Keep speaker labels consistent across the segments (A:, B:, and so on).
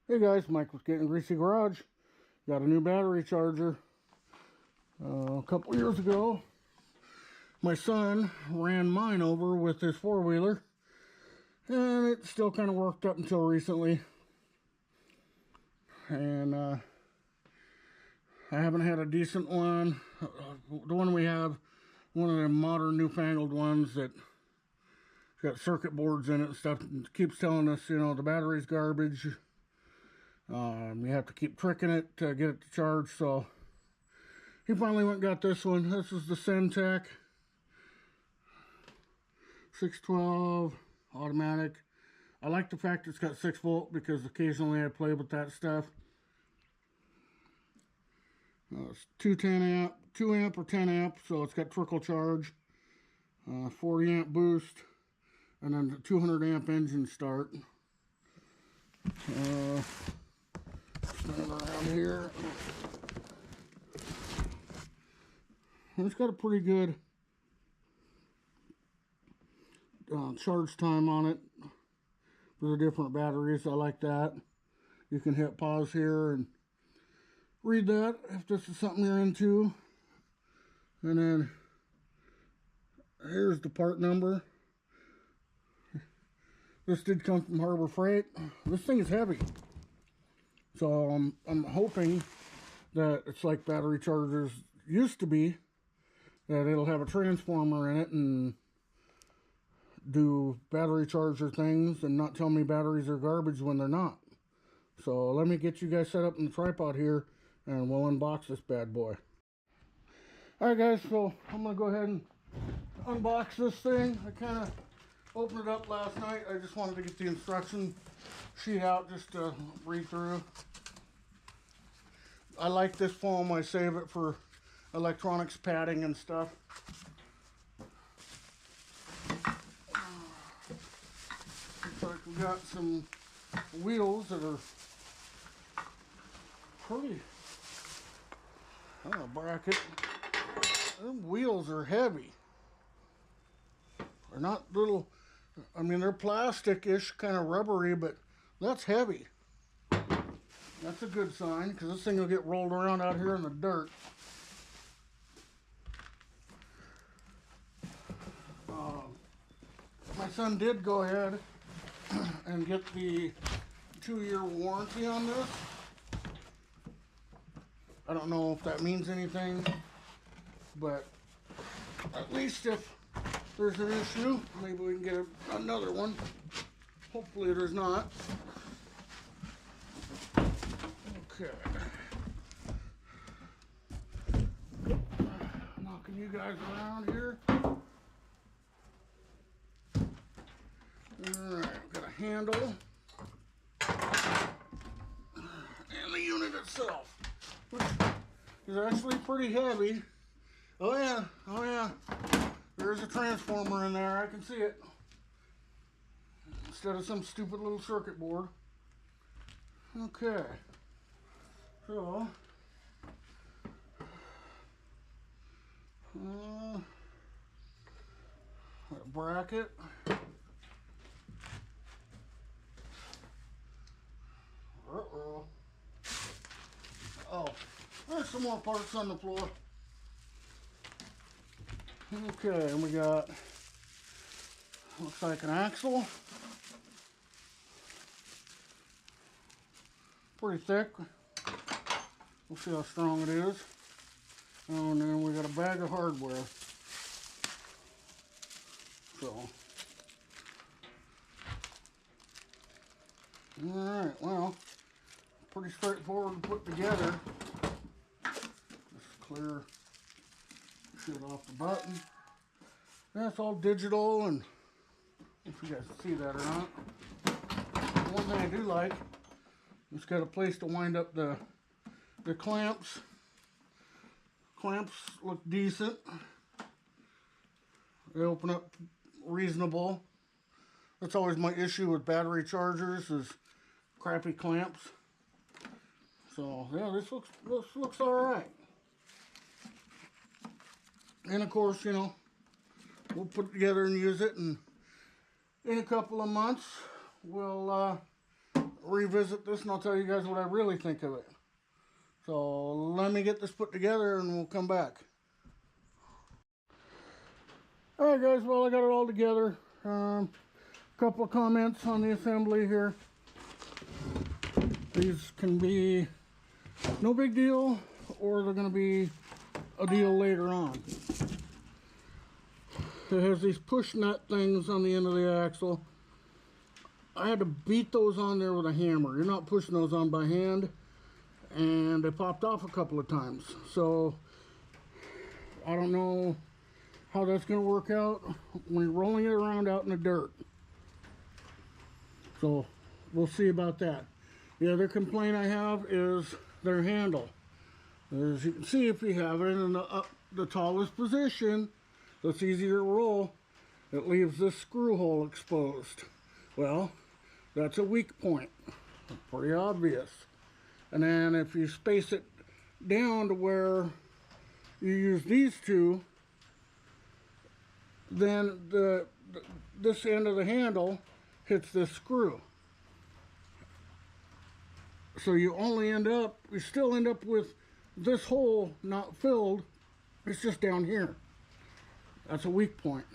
A: Hey guys, Mike with Gettin Greasy Garage. Got a new battery charger. A couple years ago, my son ran mine over with his four-wheeler, and it still kind of worked up until recently. And I haven't had a decent one. The one we have, one of the modern newfangled ones that got circuit boards in it and stuff, and keeps telling us, you know, the battery's garbage. You have to keep tricking it to get it to charge. So he finally went and got this one. This is the Cen-Tech 612 automatic. I like the fact it's got 6 volt because occasionally I play with that stuff. It's 2 amp or 10 amp, so it's got trickle charge, 40 amp boost, and then the 200 amp engine start. Stand around here. It's got a pretty good charge time on it for the different batteries. I like that. You can hit pause here and read that if this is something you're into. And then here's the part number. This did come from Harbor Freight. This thing is heavy. So I'm hoping that it's like battery chargers used to be, that it'll have a transformer in it and do battery charger things and not tell me batteries are garbage when they're not. So let me get you guys set up in the tripod here and we'll unbox this bad boy. Alright guys, so I'm going to go ahead and unbox this thing. I kind of opened it up last night. I just wanted to get the instruction sheet out just to read through. I like this foam. I save it for electronics padding and stuff. Looks like we got some wheels that are pretty. Oh, bracket. Them wheels are heavy. They're not little. I mean, they're plastic-ish, kind of rubbery, but that's heavy. That's a good sign, because this thing will get rolled around out here in the dirt. My son did go ahead and get the 2-year warranty on this. I don't know if that means anything, but at least if there's an issue, maybe we can get another one. Hopefully there's not. Okay. Knocking you guys around here. Alright, got a handle. And the unit itself, which is actually pretty heavy. Oh yeah, oh yeah. There's a transformer in there, I can see it. Instead of some stupid little circuit board. Okay. So, a bracket. Uh-oh. Oh, there's some more parts on the floor. Okay, and we got, looks like an axle. Pretty thick. We'll see how strong it is. And then we got a bag of hardware. So, alright, well, pretty straightforward to put together. Just clear shit off the button. That's all digital, and if you guys can see that or not. One thing I do like, it's got a place to wind up the clamps. Clamps look decent. They open up reasonable. That's always my issue with battery chargers, is crappy clamps. So yeah, this looks all right. And of course, you know, we'll put it together and use it, and in a couple of months we'll revisit this and I'll tell you guys what I really think of it. So let me get this put together and we'll come back. Alright guys, well I got it all together. Couple of comments on the assembly here. These can be no big deal, or they're going to be a deal later on. It has these push nut things on the end of the axle. I had to beat those on there with a hammer. You're not pushing those on by hand, and they popped off a couple of times. So I don't know how that's going to work out when you're rolling it around out in the dirt. So we'll see about that. The other complaint I have is their handle. As you can see, if you have it in the tallest position, that's easier to roll, it leaves this screw hole exposed. Well, that's a weak point. Pretty obvious. And then if you space it down to where you use these two, then this end of the handle hits this screw. So you still end up with this hole not filled. It's just down here. That's a weak point.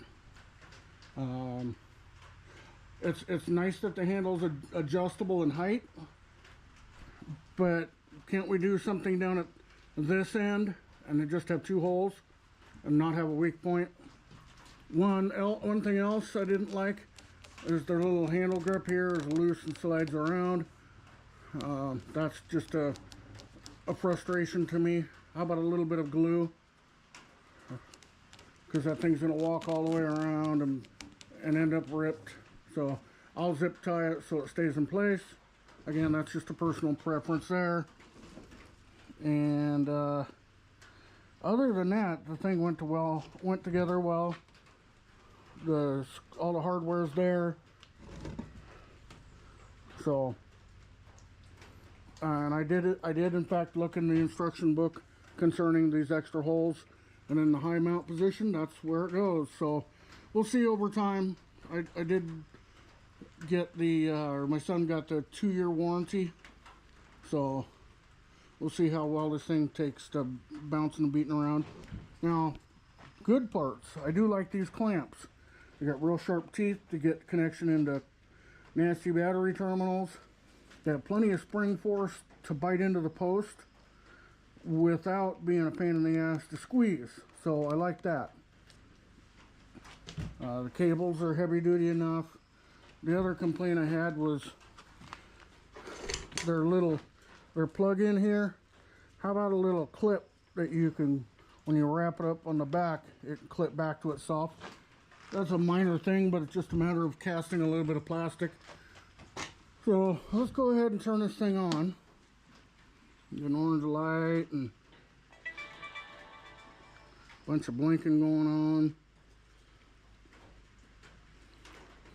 A: It's nice that the handle's adjustable in height, but can't we do something down at this end and then just have two holes and not have a weak point? One thing else I didn't like is their little handle grip here is loose and slides around. That's just a frustration to me. How about a little bit of glue? Because that thing's going to walk all the way around and end up ripped. So I'll zip tie it so it stays in place. Again, that's just a personal preference there. And other than that, the thing went together well. All the hardware's there. So, and I did in fact look in the instruction book concerning these extra holes, and in the high mount position, that's where it goes. So we'll see over time. I did get my son got the 2-year warranty, so we'll see how well this thing takes to bouncing and beating around. Now, good parts. I do like these clamps. They got real sharp teeth to get connection into nasty battery terminals. They have plenty of spring force to bite into the post without being a pain in the ass to squeeze. So I like that. The cables are heavy duty enough. The other complaint I had was their plug in here. How about a little clip that you can, when you wrap it up on the back, it can clip back to itself. That's a minor thing, but it's just a matter of casting a little bit of plastic. So let's go ahead and turn this thing on. Get an orange light and a bunch of blinking going on.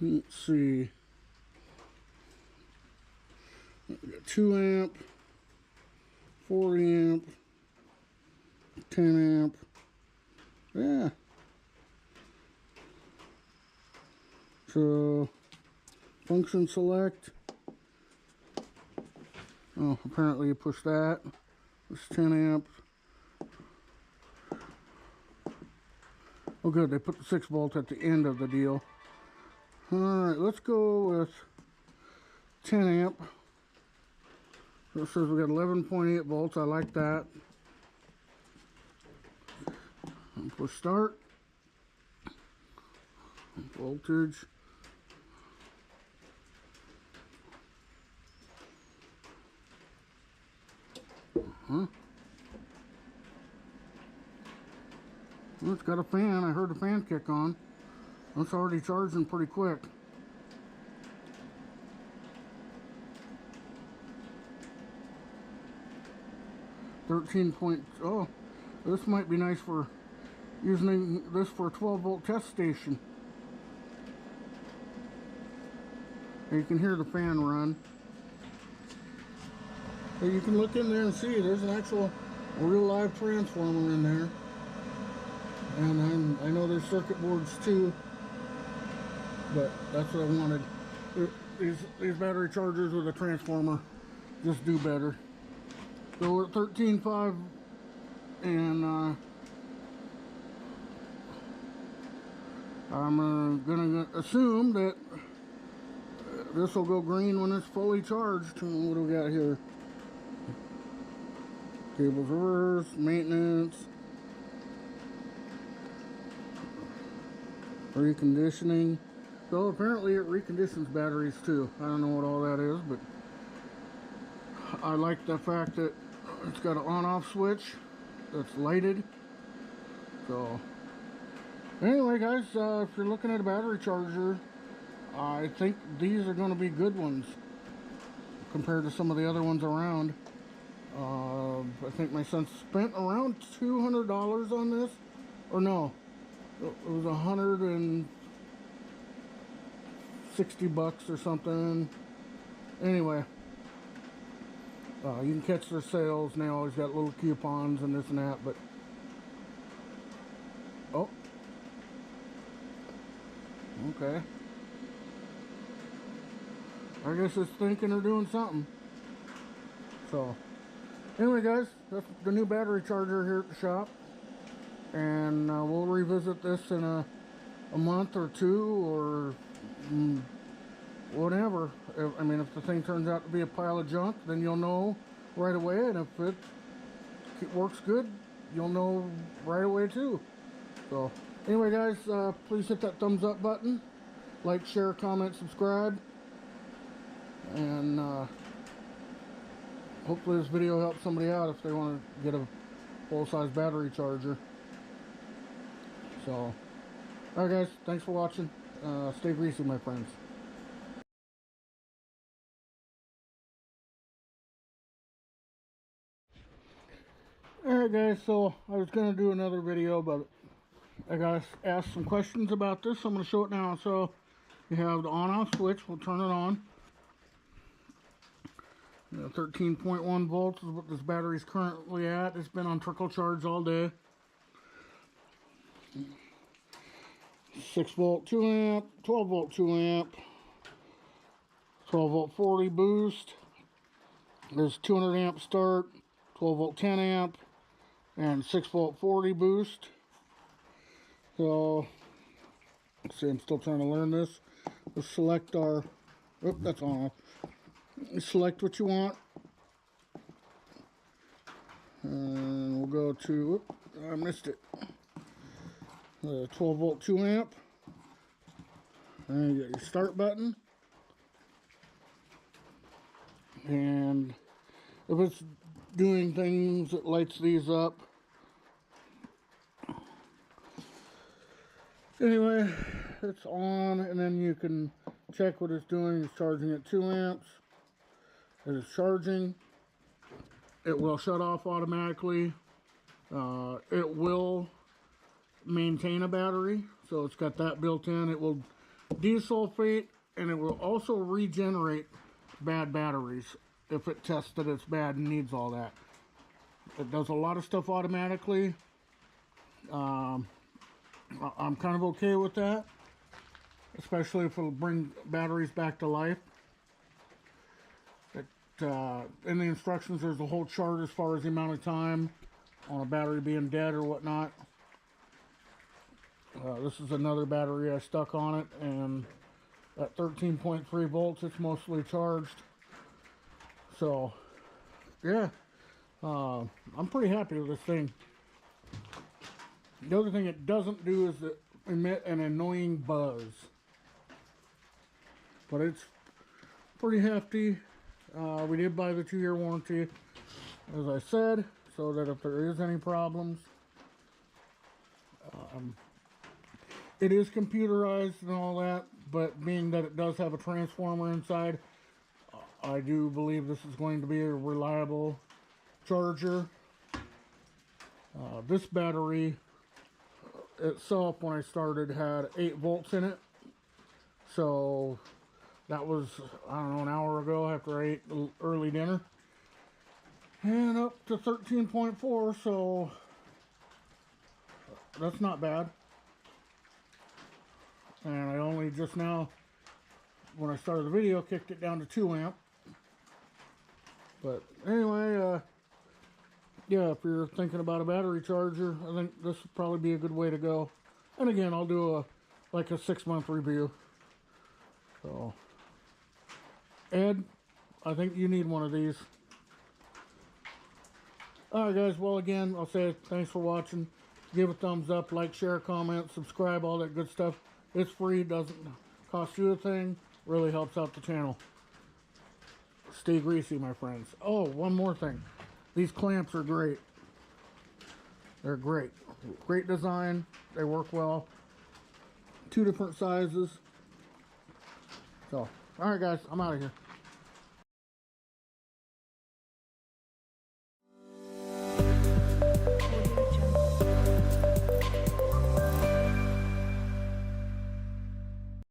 A: Let's see. We got 2 amp, 4 amp, 10 amp. Yeah. So function select. Oh, apparently you push that. It's 10 amp. Oh good, they put the 6 volt at the end of the deal. Alright, let's go with 10 amp. So it says we got 11.8 volts. I like that. And push start. Voltage. Well, it's got a fan. I heard the fan kick on. It's already charging pretty quick. Oh, this might be nice for using this for a 12-volt test station. And you can hear the fan run. So you can look in there and see there's an actual real live transformer in there. And I know there's circuit boards too, but that's what I wanted. these battery chargers with a transformer just do better. So we're at 13.5, and I'm gonna assume that this will go green when it's fully charged. What do we got here? Cables reverse, maintenance, reconditioning. So apparently it reconditions batteries too. I don't know what all that is, but I like the fact that it's got an on-off switch that's lighted. So anyway, guys, if you're looking at a battery charger, I think these are going to be good ones compared to some of the other ones around. I think my son spent around $200 on this, or no, it was $160 or something. Anyway, you can catch their sales, and they always got little coupons and this and that, but oh, okay, I guess it's thinking they're doing something. So anyway, guys, that's the new battery charger here at the shop, and we'll revisit this in a month or two, or whatever. I mean, if the thing turns out to be a pile of junk, then you'll know right away, and if it works good, you'll know right away too. So anyway, guys, please hit that thumbs up button, like, share, comment, subscribe, and hopefully this video helps somebody out if they want to get a full-size battery charger. So alright, guys, thanks for watching. Stay greasy, my friends. Alright, guys, so I was going to do another video, but I got asked some questions about this, so I'm going to show it now. So you have the on-off switch. We'll turn it on. 13.1 volts is what this battery is currently at. It's been on trickle charge all day. 6 volt 2 amp, 12 volt 2 amp, 12 volt 40 boost. There's 200 amp start, 12 volt 10 amp, and 6 volt 40 boost. So let's see, I'm still trying to learn this. We'll select our, oh, that's on. Select what you want, and we'll go to, I missed it, 12 volt 2 amp, and you got your start button, and if it's doing things, it lights these up. Anyway, it's on, and then you can check what it's doing. It's charging at 2 amps. It is charging. It will shut off automatically. It will maintain a battery, so it's got that built in. It will desulfate, and it will also regenerate bad batteries if it tests that it's bad and needs all that. It does a lot of stuff automatically. I'm kind of okay with that, especially if it'll bring batteries back to life. In the instructions, there's a whole chart as far as the amount of time on a battery being dead or whatnot. This is another battery I stuck on it, and at 13.3 volts, it's mostly charged. So, yeah, I'm pretty happy with this thing. The other thing it doesn't do is emit an annoying buzz, but it's pretty hefty. We did buy the 2-year warranty, as I said, so that if there is any problems, it is computerized and all that, but being that it does have a transformer inside, I do believe this is going to be a reliable charger. This battery itself, when I started, had 8 volts in it, so that was, I don't know, an hour ago after I ate early dinner. And up to 13.4, so that's not bad. And I only just now when I started the video, kicked it down to 2 amp. But anyway, yeah, if you're thinking about a battery charger, I think this would probably be a good way to go. And again, I'll do like a 6-month review. So, Ed, I think you need one of these. Alright guys, well again, I'll say thanks for watching. Give a thumbs up, like, share, comment, subscribe, all that good stuff. It's free, doesn't cost you a thing, really helps out the channel. Stay greasy, my friends. Oh, one more thing. These clamps are great. They're great. Great design. They work well. 2 different sizes. So, alright guys, I'm out of here.